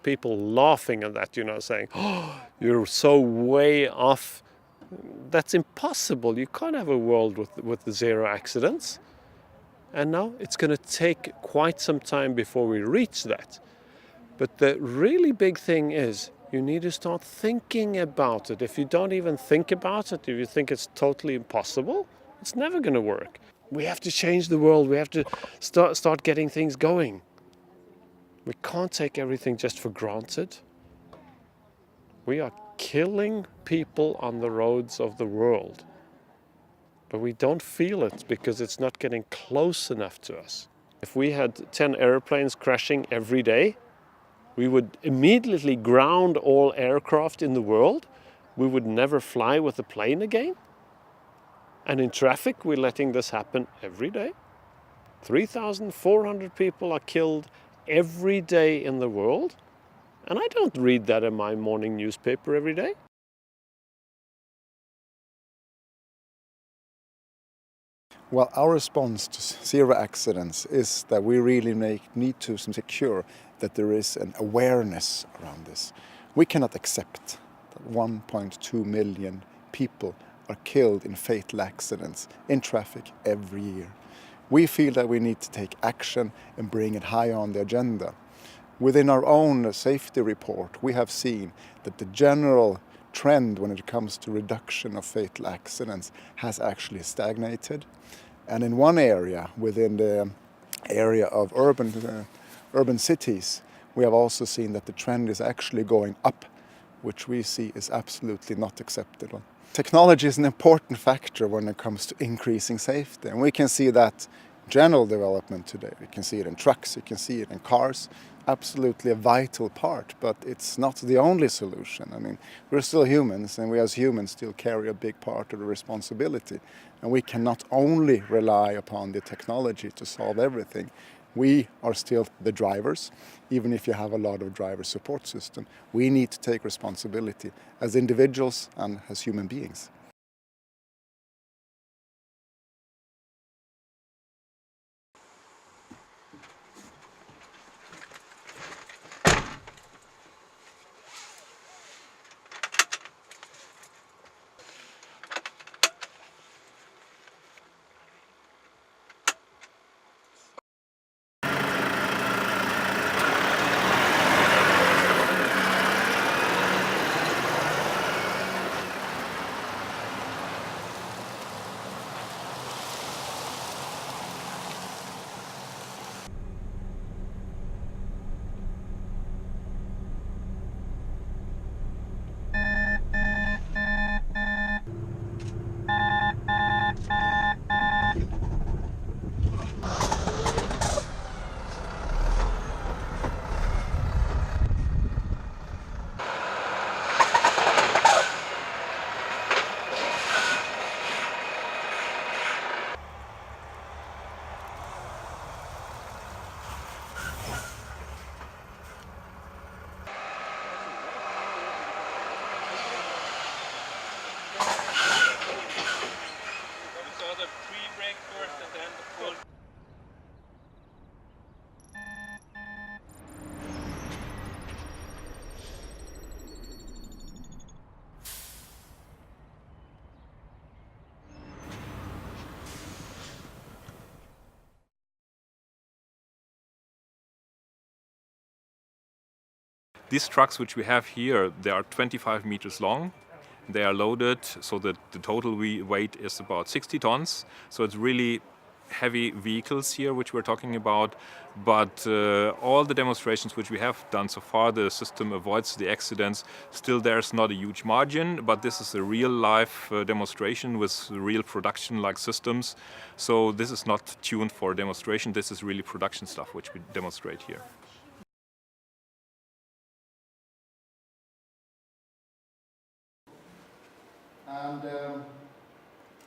People laughing at that, saying, oh, you're so way off. That's impossible. You can't have a world with zero accidents. And now it's going to take quite some time before we reach that. But the really big thing is you need to start thinking about it. If you don't even think about it, if you think it's totally impossible, it's never going to work. We have to change the world. We have to start getting things going. We can't take everything just for granted. We are killing people on the roads of the world. But we don't feel it because it's not getting close enough to us. If we had 10 airplanes crashing every day, we would immediately ground all aircraft in the world. We would never fly with a plane again. And in traffic, we're letting this happen every day. 3,400 people are killed every day in the world. And I don't read that in my morning newspaper every day. Well, our response to zero accidents is that we really need to secure that there is an awareness around this. We cannot accept that 1.2 million people are killed in fatal accidents in traffic every year. We feel that we need to take action and bring it high on the agenda. Within our own safety report, we have seen that the general trend when it comes to reduction of fatal accidents has actually stagnated. And in one area, within the area of urban cities, we have also seen that the trend is actually going up, which we see is absolutely not acceptable. Technology is an important factor when it comes to increasing safety, and we can see that general development today. We can see it in trucks, you can see it in cars, absolutely a vital part, but it's not the only solution. I mean, we're still humans, and we as humans still carry a big part of the responsibility, and we cannot only rely upon the technology to solve everything. We are still the drivers, even if you have a lot of driver support system. We need to take responsibility as individuals and as human beings. These trucks which we have here, they are 25 meters long. They are loaded so that the total weight is about 60 tons. So it's really heavy vehicles here which we're talking about. But all the demonstrations which we have done so far, the system avoids the accidents. Still there's not a huge margin, but this is a real life demonstration with real production like systems. So this is not tuned for demonstration, this is really production stuff which we demonstrate here. And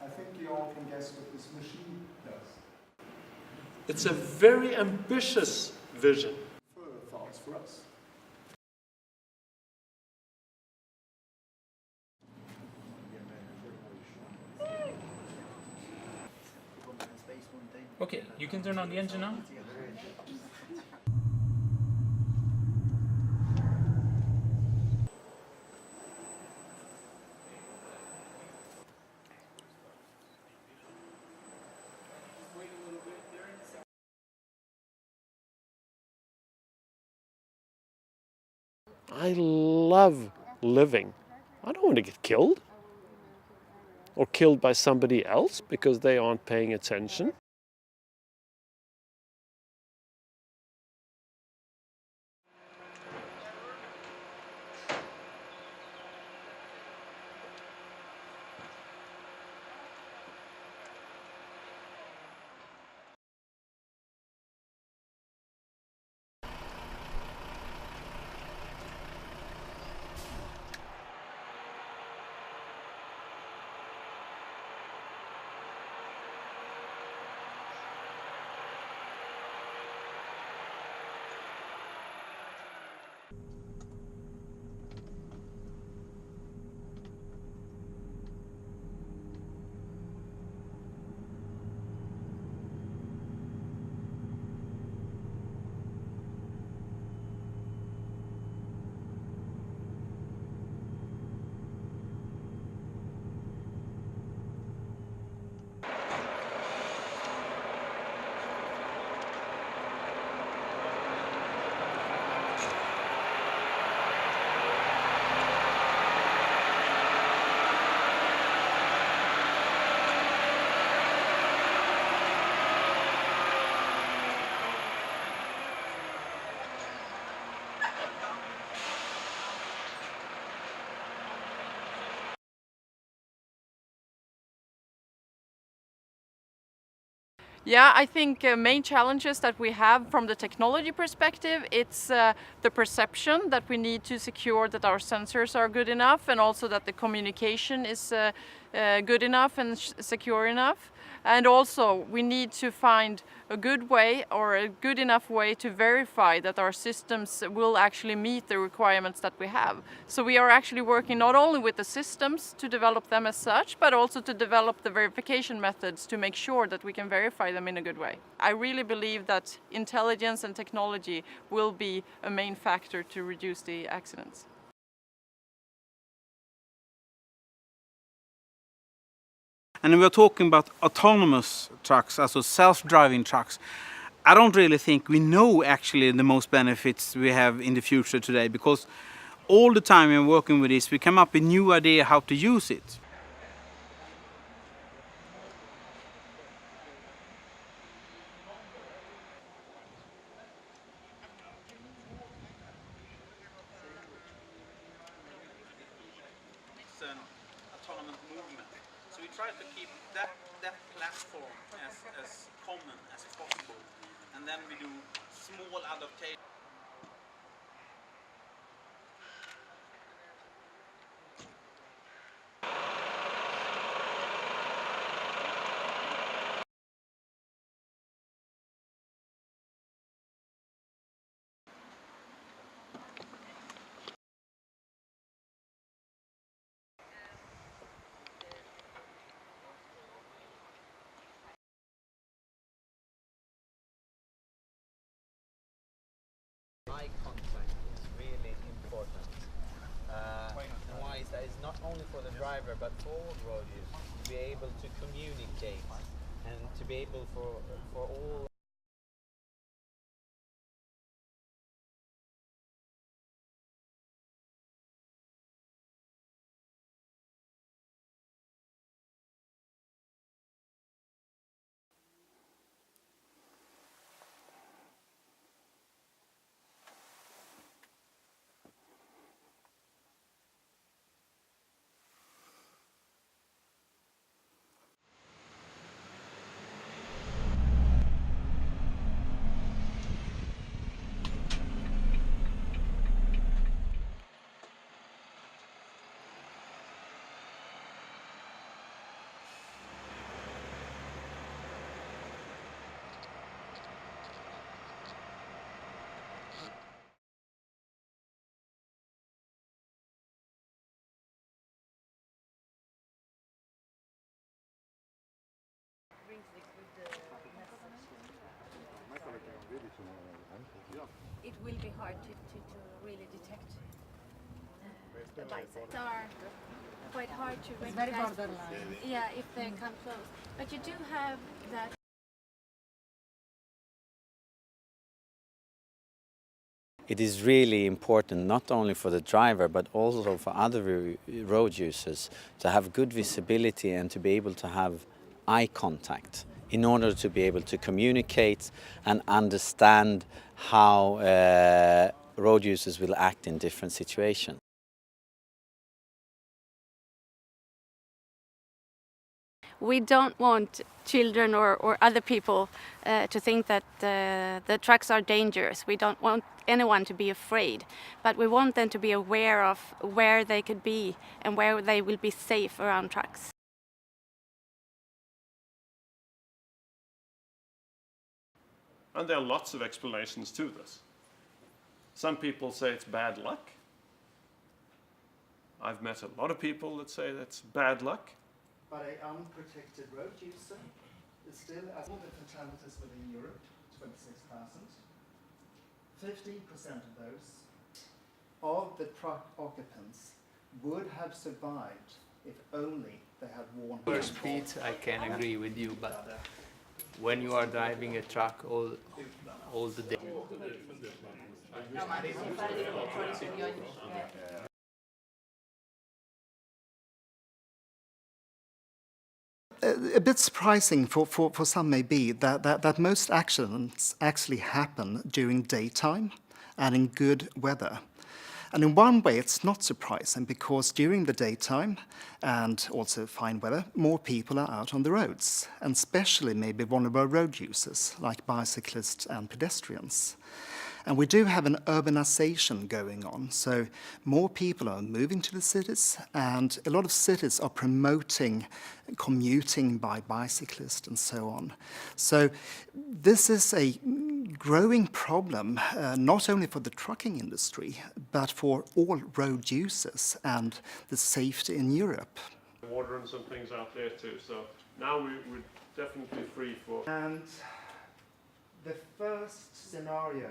I think you all can guess what this machine does. It's a very ambitious vision. Further thoughts for us. Okay, you can turn on the engine now. I love living. I don't want to get killed or killed by somebody else because they aren't paying attention. Yeah, I think main challenges that we have from the technology perspective, it's the perception that we need to secure that our sensors are good enough, and also that the communication is good enough and secure enough. And also we need to find a good way or a good enough way to verify that our systems will actually meet the requirements that we have. So we are actually working not only with the systems to develop them as such, but also to develop the verification methods to make sure that we can verify them in a good way. I really believe that intelligence and technology will be a main factor to reduce the accidents. And we're talking about autonomous trucks, also self-driving trucks. I don't really think we know actually the most benefits we have in the future today, because all the time we're working with this, we come up with new idea how to use it. It's an autonomous movement. So we try to keep that platform as common as possible. And then we do small adaptations. Eye contact is really important. And why is that? It's not only for the driver but for all road users to be able to communicate and to be able for all. It will be hard to really detect the bicycles. Are quite hard to recognize. Very borderline. Yeah, if they come close. But you do have that. it is really important not only for the driver but also for other road users to have good visibility and to be able to have eye contact in order to be able to communicate and understand how road users will act in different situations. We don't want children or other people to think that the trucks are dangerous. We don't want anyone to be afraid, but we want them to be aware of where they could be and where they will be safe around trucks. And there are lots of explanations to this. Some people say it's bad luck. I've met a lot of people that say that's bad luck. But an unprotected road user is still as all the fatalities within Europe, 26,000. 15% of those of the truck occupants would have survived if only they had worn. For speed, I can agree with you, but when you are driving a truck all the day. A bit surprising for some may be that most accidents actually happen during daytime and in good weather. And in one way it's not surprising because during the daytime and also fine weather, more people are out on the roads, and especially maybe vulnerable road users like bicyclists and pedestrians. And we do have an urbanization going on, so more people are moving to the cities, and a lot of cities are promoting commuting by bicyclists and so on. So this is a growing problem, not only for the trucking industry, but for all road users and the safety in Europe. Water and some things out there too, so now we're definitely free for... And the first scenario